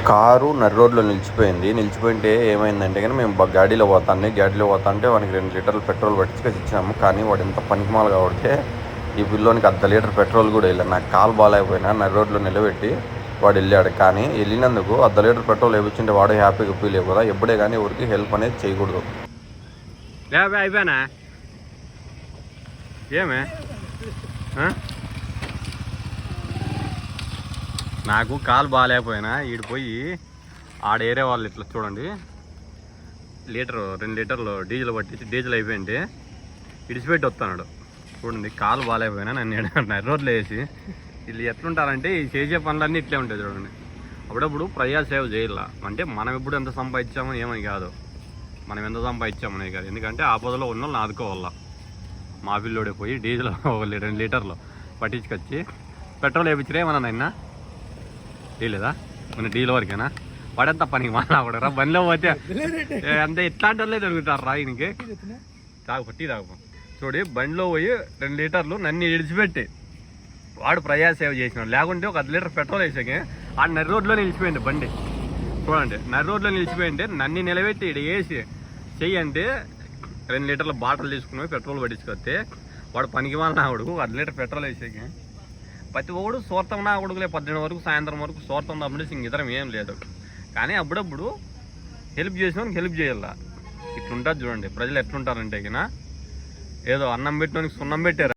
Car నడి రోడ్లో నిలిచిపోయింటే ఏమైందంటే కానీ మేము గాడిలో పోతాంటే వానికి 2 లీటర్లు పెట్రోల్ పట్టించుకొని ఇచ్చినాము. కానీ వాడు ఎంత పనికిమాలు కాబట్టి ఈ పిల్లోనికి 1/2 లీటర్ పెట్రోల్ కూడా వెళ్ళాను. నాకు కాలు బాగాలేకపోయినా నడి రోడ్లో నిలబెట్టి వాడు వెళ్ళాడు. కానీ వెళ్ళినందుకు 1/2 లీటర్ పెట్రోల్ వేయించుంటే వాడు హ్యాపీగా ఫీల్ అయ్యి కదా. ఎప్పుడే కానీ ఎవరికి హెల్ప్ అనేది చేయకూడదు. అయిపోయానా ఏమే నాకు కాలు బాగాలేకపోయినా ఈడిపోయి ఏరే వాళ్ళు ఇట్లా చూడండి 2 లీటర్లు డీజిల్ పట్టించి డీజిల్ అయిపోయింది ఇడిచిపెట్టి వస్తున్నాడు. చూడండి కాలు బాగాలేకపోయినా నన్ను రోడ్లు వేసి వీళ్ళు ఎట్లుంటారంటే ఈ చేసే పనులన్నీ ఇట్లే ఉంటాయి చూడండి. అప్పుడప్పుడు ప్రజా సేవ చేయాల అంటే మనం ఎప్పుడు ఎంత సంపాదించామో ఏమని కాదు, మనం ఎంత సంపాదించామనే కాదు. ఎందుకంటే ఆపదలో ఉన్న వాళ్ళని ఆదుకోవాలా. మా పిల్లోడే పోయి డీజిల్ 2 లీటర్లు పట్టించుకొచ్చి పెట్రోల్ వేయించరే ఏమన్నా నైనా లేదా మన డీల్ వరకేనా పడంతా పనికి మాట్లాడరా బండిలో పోతే అంతే ఇట్లాంటి వాళ్ళే దొరుకుతారు రా. ఈయనకి టీ తాగు చూడు బండిలో పోయి 2 లీటర్లు నన్ను ఇడిచిపెట్టి వాడు ప్రజాసేవ చేసినాడు. లేకుంటే ఒక 1/2 లీటర్ పెట్రోల్ వేసాకే నడి రోడ్లో నిలిచిపోయింది బండి. చూడండి నడి రోడ్లో నిలిచిపోయింటే నన్ను నిలబెట్టి ఇడ వేసి చెయ్యంటే 2 లీటర్ల బాటిల్ తీసుకుని పెట్రోల్ పట్టించుకొస్తే వాడు పనికి వాళ్ళ నావుడు 1/2 లీటర్ పెట్రోల్ వేసాకే ప్రతి ఒక్కడు సోర్తం నా కొడుకులే 12 వరకు సాయంత్రం వరకు సోర్తం తప్పంటే ఇంక ఇతరం ఏం లేదు. కానీ అప్పుడప్పుడు హెల్ప్ చేసిన హెల్ప్ చేయాల. ఇట్లుంటుంది చూడండి ప్రజలు ఎట్లుంటారంటే కన్నా ఏదో అన్నం పెట్టినోనికి సున్నం పెట్టారు.